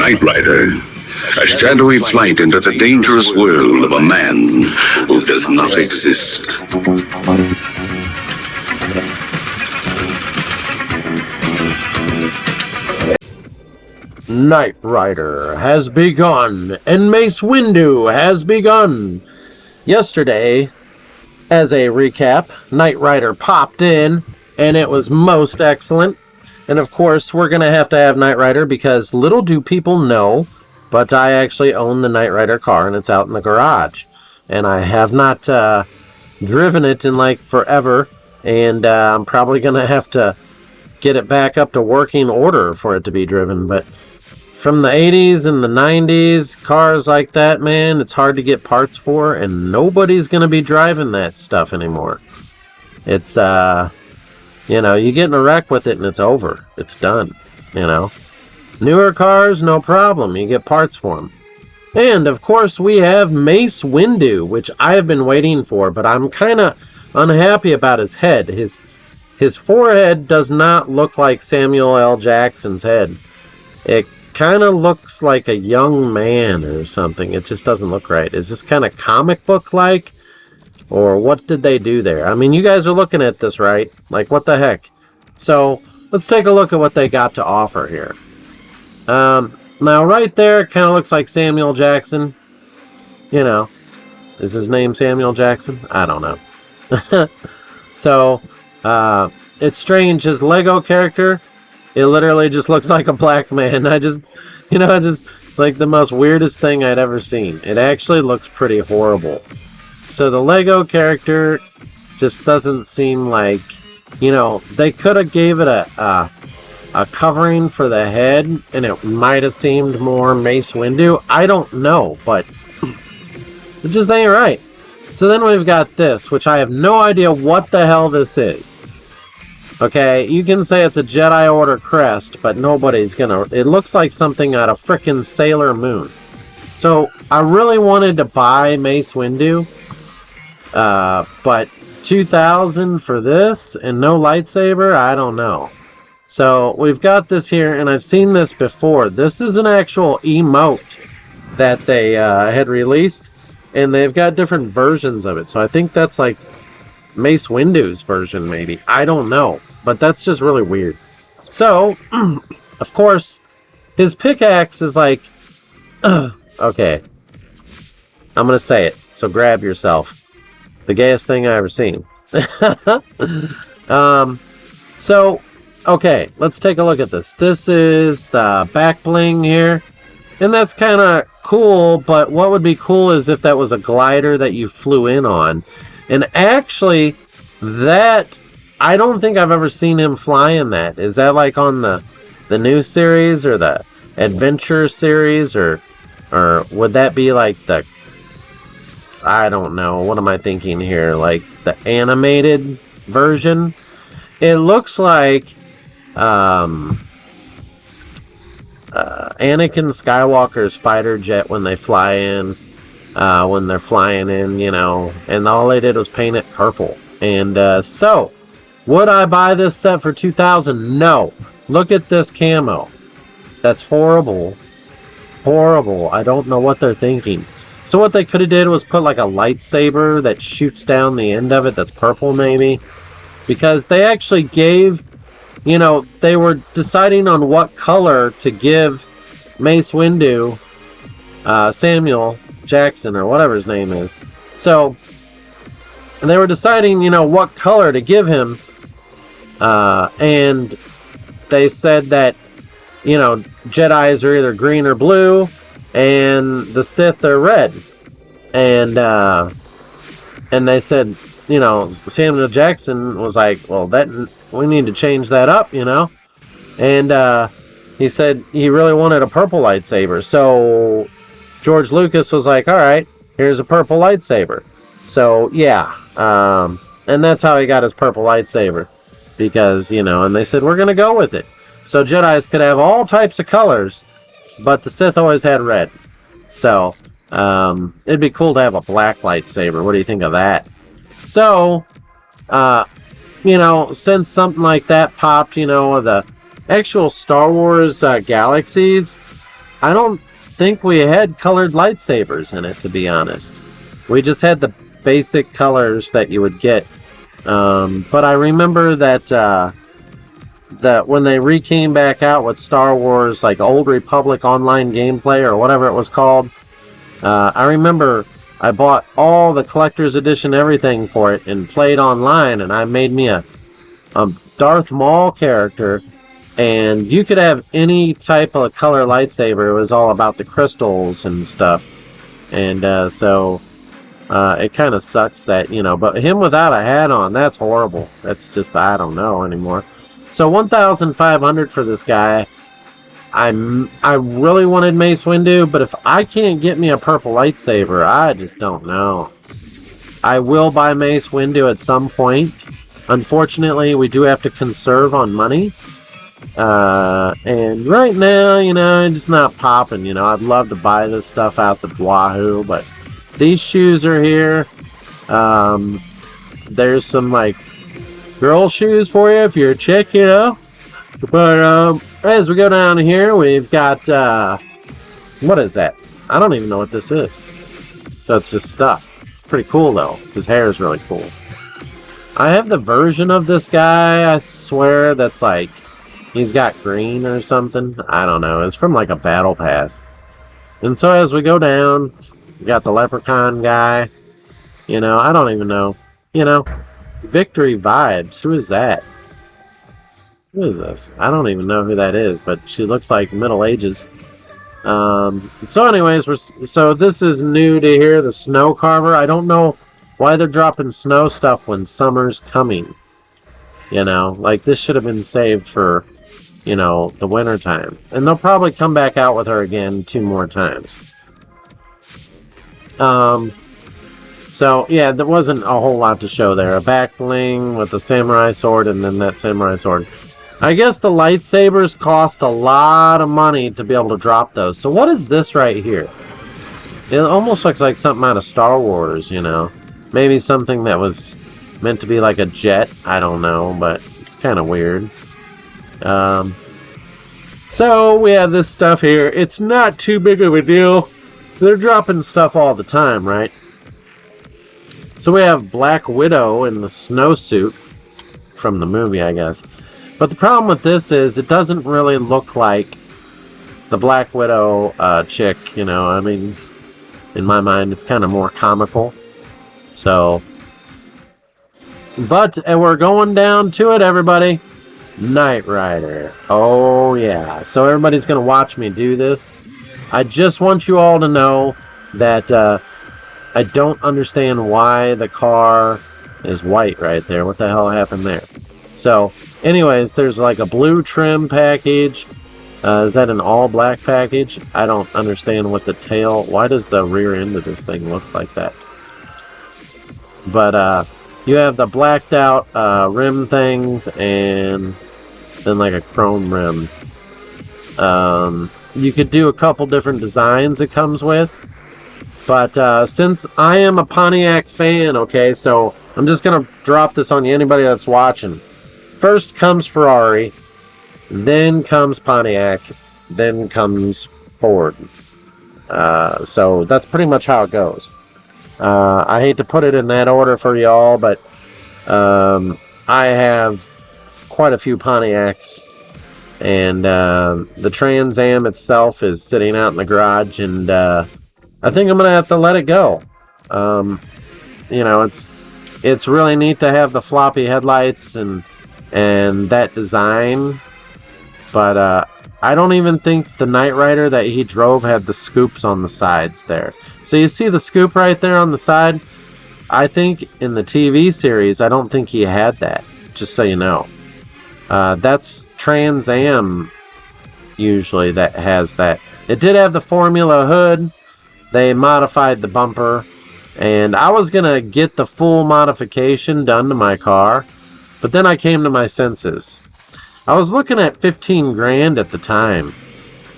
Knight Rider, a shadowy flight into the dangerous world of a man who does not exist. Knight Rider has begun, and Mace Windu has begun. Yesterday, as a recap, Knight Rider popped in, and it was most excellent. And of course, we're going to have Knight Rider because little do people know, but I actually own the Knight Rider car, and it's out in the garage. And I have not driven it in like forever, and I'm probably going to have to get it back up to working order for it to be driven. But from the 80s and the 90s, cars like that, man, it's hard to get parts for, and nobody's going to be driving that stuff anymore. It's, you know, you get in a wreck with it and it's over. It's done, you know. Newer cars, no problem. You get parts for them. And, of course, we have Mace Windu, which I have been waiting for, but I'm kind of unhappy about his head. His forehead does not look like Samuel L. Jackson's head. It kind of looks like a young man or something. It just doesn't look right. Is this kind of comic book like, or what did they do there? I mean, you guys are looking at this, right? Like, what the heck? So let's take a look at what they got to offer here. Now right there, it kind of looks like Samuel Jackson. You know, is his name Samuel Jackson? I don't know. So it's strange. His Lego character, it literally just looks like a black man. I just like the most weirdest thing I'd ever seen. It actually looks pretty horrible. So the Lego character just doesn't seem like, you know, they could have gave it a covering for the head, and it might have seemed more Mace Windu. I don't know, but it just ain't right. So then we've got this, which I have no idea what the hell this is. Okay, you can say it's a Jedi Order crest, but nobody's gonna... It looks like something out of frickin' Sailor Moon. So, I really wanted to buy Mace Windu, but $2,000 for this and no lightsaber? I don't know. So, we've got this here, and I've seen this before. This is an actual emote that they had released, and they've got different versions of it. So, I think that's like Mace Windu's version, maybe. I don't know. But that's just really weird. So, of course, his pickaxe is like... okay. I'm going to say it. So grab yourself. The gayest thing I ever seen. So, okay. Let's take a look at this. This is the back bling here. And that's kind of cool. But what would be cool is if that was a glider that you flew in on. And actually, that... I don't think I've ever seen him fly in that. Is that like on the new series or the adventure series, or would that be like the... I don't know. What am I thinking here? Like the animated version? It looks like Anakin Skywalker's fighter jet when they fly in, when they're flying in, you know, and all they did was paint it purple. And so... would I buy this set for $2,000? No. Look at this camo. That's horrible. Horrible. I don't know what they're thinking. So what they could have did was put like a lightsaber that shoots down the end of it that's purple maybe. Because they actually gave, you know, they were deciding on what color to give Mace Windu, Samuel Jackson or whatever his name is. So they were deciding, you know, what color to give him. And they said that, you know, Jedis are either green or blue, and the Sith are red. And they said, you know, Samuel Jackson was like, well, we need to change that up, you know. And he said he really wanted a purple lightsaber. So George Lucas was like, all right, here's a purple lightsaber. So, yeah. And that's how he got his purple lightsaber. Because, you know, and they said, we're going to go with it. So Jedis could have all types of colors, but the Sith always had red. So, it'd be cool to have a black lightsaber. What do you think of that? So, you know, since something like that popped, you know, the actual Star Wars Galaxies, I don't think we had colored lightsabers in it, to be honest. We just had the basic colors that you would get. But I remember that when they came back out with Star Wars, like Old Republic Online Gameplay or whatever it was called, I remember I bought all the collector's edition everything for it and played online, and I made me a Darth Maul character, and you could have any type of color lightsaber. It was all about the crystals and stuff, and so it kind of sucks that, but him without a hat on, that's horrible. That's just, I don't know anymore. So 1,500 for this guy. I really wanted Mace Windu, but if I can't get me a purple lightsaber, I just don't know. I will buy Mace Windu at some point. Unfortunately, we do have to conserve on money. And right now, it's not popping. I'd love to buy this stuff out the wahoo, but these shoes are here. There's some, like, girl shoes for you if you're a chick, But as we go down here, we've got, what is that? I don't even know what this is. So it's just stuff. It's pretty cool, though. His hair is really cool. I have the version of this guy, I swear, that's like, he's got green or something. I don't know. It's from like a battle pass. And so as we go down, we got the leprechaun guy. I don't even know. Victory Vibes. Who is that? Who is this? I don't even know who that is, but she looks like Middle Ages. So anyways, so this is new to here, the Snow Carver. I don't know why they're dropping snow stuff when summer's coming. Like this should have been saved for, the winter time. And they'll probably come back out with her again 2 more times. So yeah, there wasn't a whole lot to show there. A back bling with the samurai sword and then that samurai sword. I guess the lightsabers cost a lot of money to be able to drop those. So what is this right here? It almost looks like something out of Star Wars, Maybe something that was meant to be like a jet. I don't know, but it's kind of weird. So we have this stuff here. It's not too big of a deal. They're dropping stuff all the time, right? So we have Black Widow in the snowsuit from the movie, I guess. But the problem with this is it doesn't really look like the Black Widow chick, I mean, in my mind, it's kind of more comical. So, but we're going down to it, everybody. Knight Rider. Oh, yeah. So everybody's going to watch me do this. I just want you all to know that I don't understand why the car is white right there. What the hell happened there? So, anyways, there's like a blue trim package. Is that an all black package? I don't understand what the tail... Why does the rear end of this thing look like that? But, you have the blacked out rim things and then like a chrome rim. You could do a couple different designs it comes with. But since I am a Pontiac fan, okay, so I'm just going to drop this on you, anybody that's watching. First comes Ferrari, then comes Pontiac, then comes Ford. So that's pretty much how it goes. I hate to put it in that order for y'all, but I have quite a few Pontiacs, and the Trans Am itself is sitting out in the garage, and I think I'm going to have to let it go. It's really neat to have the floppy headlights and that design, but I don't even think the Knight Rider that he drove had the scoops on the sides there. So you see the scoop right there on the side? I think in the TV series, I don't think he had that, just so you know. That's Trans Am usually that has that. It did have the Formula hood. They modified the bumper, and I was going to get the full modification done to my car, but then I came to my senses. I was looking at 15 grand at the time,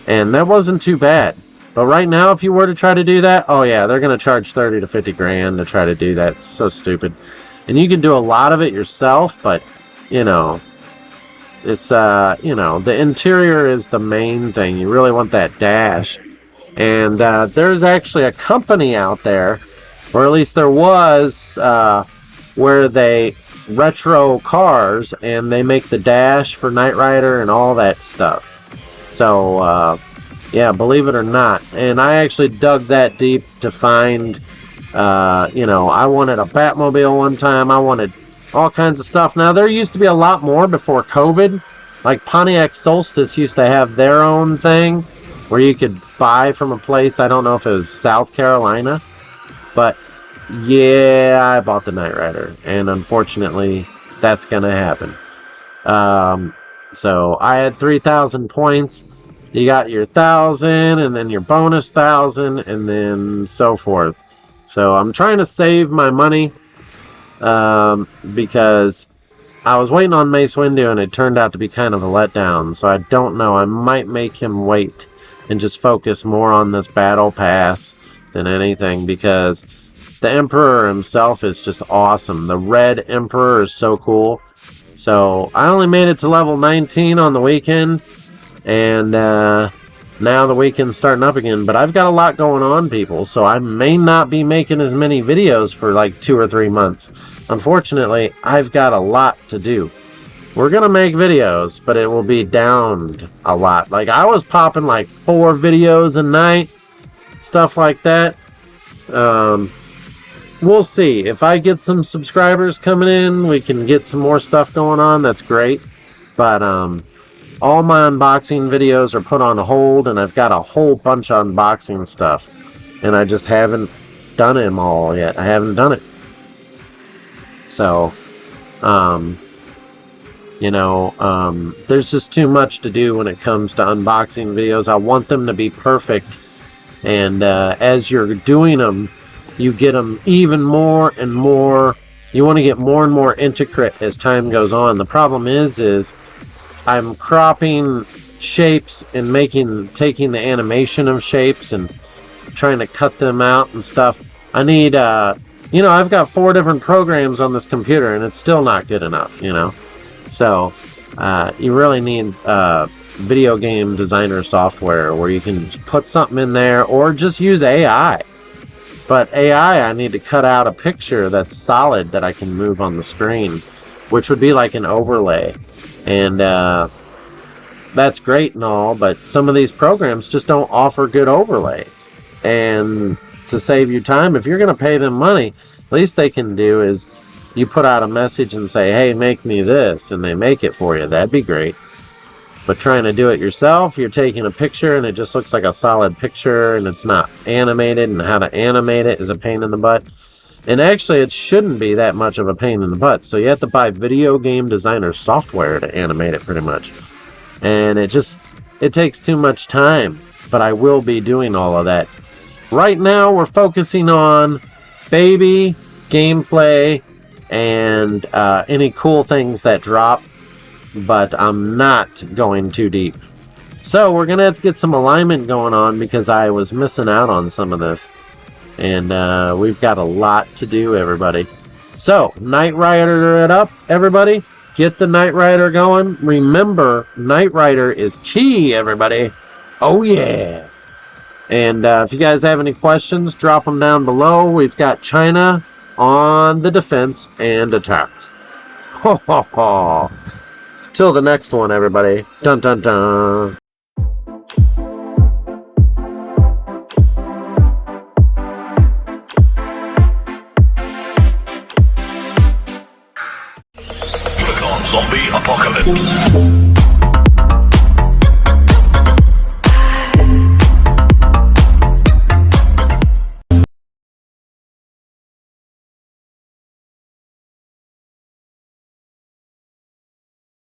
and that wasn't too bad. But right now, if you were to try to do that, oh yeah, they're going to charge 30 to 50 grand to try to do that. It's so stupid. And you can do a lot of it yourself, but, It's you know, the interior is the main thing. You really want that dash. And there's actually a company out there, or at least there was, where they retro cars and they make the dash for Knight Rider and all that stuff. So yeah, believe it or not. And I actually dug that deep to find, you know, I wanted a Batmobile one time. I wanted all kinds of stuff. Now, there used to be a lot more before COVID. Like Pontiac Solstice used to have their own thing where you could buy from a place. I don't know if it was South Carolina. But yeah, I bought the Knight Rider. And unfortunately, that's going to happen. So I had 3,000 points. You got your 1,000 and then your bonus 1,000 and then so forth. So I'm trying to save my money because I was waiting on Mace Windu and it turned out to be kind of a letdown. So I don't know. I might make him wait and just focus more on this battle pass than anything, because the Emperor himself is just awesome. The Red Emperor is so cool. So I only made it to level 19 on the weekend, and now the weekend's starting up again. But I've got a lot going on, people, so I may not be making as many videos for like 2 or 3 months. Unfortunately, I've got a lot to do. We're going to make videos, but it will be downed a lot. Like, I was popping like 4 videos a night, stuff like that. We'll see. If I get some subscribers coming in, we can get some more stuff going on. That's great. But all my unboxing videos are put on hold, and I've got a whole bunch of unboxing stuff. And I just haven't done them all yet. I haven't done it. So, you know, there's just too much to do when it comes to unboxing videos. I want them to be perfect. And as you're doing them, you get them even more and more. You want to get more and more intricate as time goes on. The problem is I'm cropping shapes and taking the animation of shapes and trying to cut them out and stuff. I need, you know, I've got 4 different programs on this computer and it's still not good enough, you know. So you really need video game designer software where you can put something in there, or just use AI. But AI, I need to cut out a picture that's solid that I can move on the screen, which would be like an overlay. And that's great and all, but some of these programs just don't offer good overlays. And to save you time, if you're going to pay them money, least they can do is you put out a message and say, hey, make me this, and they make it for you. That'd be great. But trying to do it yourself, you're taking a picture and it just looks like a solid picture and it's not animated, and how to animate it is a pain in the butt. And actually, it shouldn't be that much of a pain in the butt. So you have to buy video game designer software to animate it, pretty much. And it takes too much time. But I will be doing all of that. Right now, we're focusing on baby, gameplay, and any cool things that drop. But I'm not going too deep. So we're going to have to get some alignment going on, because I was missing out on some of this. And we've got a lot to do, everybody. So, Knight Rider it up, everybody. Get the Knight Rider going. Remember, Knight Rider is key, everybody. Oh, yeah. And if you guys have any questions, drop them down below. We've got China on the defense and attack. Ho, ho, ho. Till the next one, everybody. Dun, dun, dun. Click on Zombie Apocalypse.